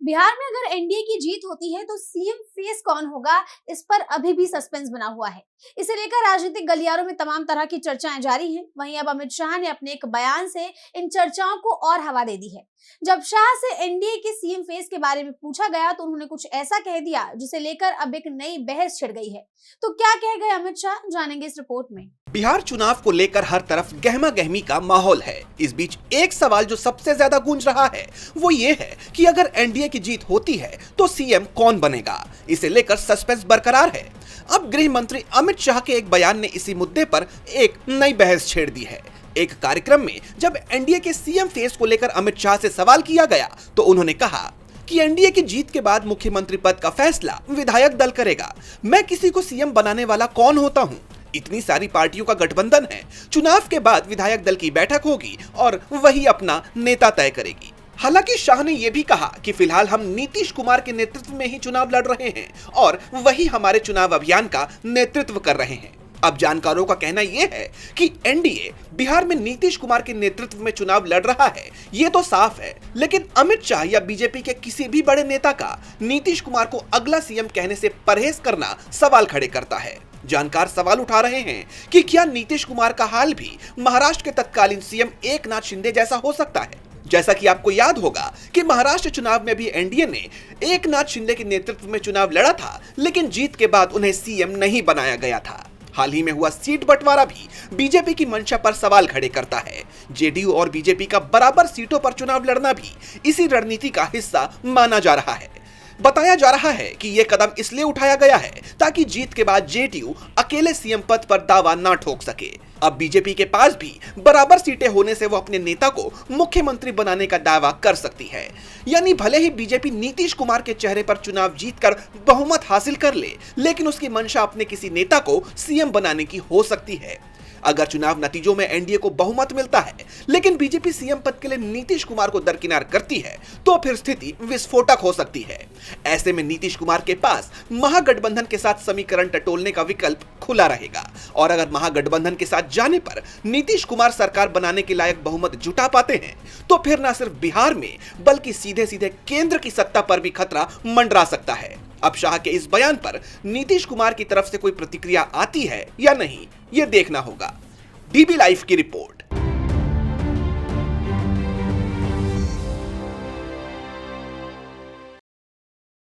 बिहार में अगर एनडीए की जीत होती है तो सीएम फेस कौन होगा, इस पर अभी भी सस्पेंस बना हुआ है। इसे लेकर राजनीतिक गलियारों में तमाम तरह की चर्चाएं जारी हैं। वहीं अब अमित शाह ने अपने एक बयान से इन चर्चाओं को और हवा दे दी है। जब शाह से एनडीए के सीएम फेस के बारे में पूछा गया तो उन्होंने कुछ ऐसा कह दिया जिसे लेकर अब एक नई बहस छिड़ गई है। तो क्या कह गए अमित शाह, जानेंगे इस रिपोर्ट में। बिहार चुनाव को लेकर हर तरफ गहमा गहमी का माहौल है। इस बीच एक सवाल जो सबसे ज्यादा गूंज रहा है वो ये है कि अगर एनडीए की जीत होती है तो सीएम कौन बनेगा। इसे लेकर सस्पेंस बरकरार है। अब गृह मंत्री अमित शाह के एक बयान ने इसी मुद्दे पर एक नई बहस छेड़ दी है। एक कार्यक्रम में जब एनडीए के सीएम फेस को लेकर अमित शाह से सवाल किया गया तो उन्होंने कहा कि एनडीए की जीत के बाद मुख्यमंत्री पद का फैसला विधायक दल करेगा। मैं किसी को सीएम बनाने वाला कौन होता हूँ? इतनी सारी पार्टियों का गठबंधन है। चुनाव के बाद विधायक दल की बैठक होगी और वही अपना नेता तय करेगी। हालांकि शाह ने यह भी कहा कि फिलहाल हम नीतीश कुमार के नेतृत्व में ही चुनाव लड़ रहे हैं और वही हमारे चुनाव अभियान का नेतृत्व कर रहे हैं। अब जानकारों का कहना यह है कि एनडीए बिहार में नीतीश कुमार के नेतृत्व में चुनाव लड़ रहा है, ये तो साफ है। लेकिन अमित शाह या बीजेपी के किसी भी बड़े नेता का नीतीश कुमार को अगला सीएम कहने से परहेज करना सवाल खड़े करता है। जानकार सवाल उठा रहे हैं कि क्या नीतीश कुमार का हाल भी महाराष्ट्र के तत्कालीन सीएम एकनाथ शिंदे जैसा हो सकता है। जैसा कि आपको याद होगा कि महाराष्ट्र चुनाव में भी एनडीए ने एकनाथ शिंदे के नेतृत्व में चुनाव लड़ा था, लेकिन जीत के बाद उन्हें सीएम नहीं बनाया गया था। हाल ही में हुआ सीट बंटवारा भी बीजेपी की मंशा पर सवाल खड़े करता है। जेडीयू और बीजेपी का बराबर सीटों पर चुनाव लड़ना भी इसी रणनीति का हिस्सा माना जा रहा है। बताया जा रहा है कि यह कदम इसलिए उठाया गया है ताकि जीत के बाद जेडीयू अकेले सीएम पद पर दावा ना ठोक सके। अब बीजेपी के पास भी बराबर सीटें होने से वो अपने नेता को मुख्यमंत्री बनाने का दावा कर सकती है। यानी भले ही बीजेपी नीतीश कुमार के चेहरे पर चुनाव जीतकर बहुमत हासिल कर ले, लेकिन उसकी मंशा अपने किसी नेता को सीएम बनाने की हो सकती है। अगर चुनाव नतीजों में एनडीए को बहुमत मिलता है लेकिन बीजेपी सीएम पद के लिए नीतीश कुमार को दरकिनार करती है तो फिर स्थिति विस्फोटक हो सकती है। ऐसे में नीतीश कुमार के पास महागठबंधन के साथ समीकरण टटोलने का विकल्प खुला रहेगा और अगर महागठबंधन के साथ जाने पर नीतीश कुमार सरकार बनाने के लायक बहुमत जुटा पाते हैं तो फिर न सिर्फ बिहार में बल्कि सीधे सीधे केंद्र की सत्ता पर भी खतरा मंडरा सकता है। अब शाह के इस बयान पर नीतीश कुमार की तरफ से कोई प्रतिक्रिया आती है या नहीं, यह देखना होगा। डीबी लाइव की रिपोर्ट।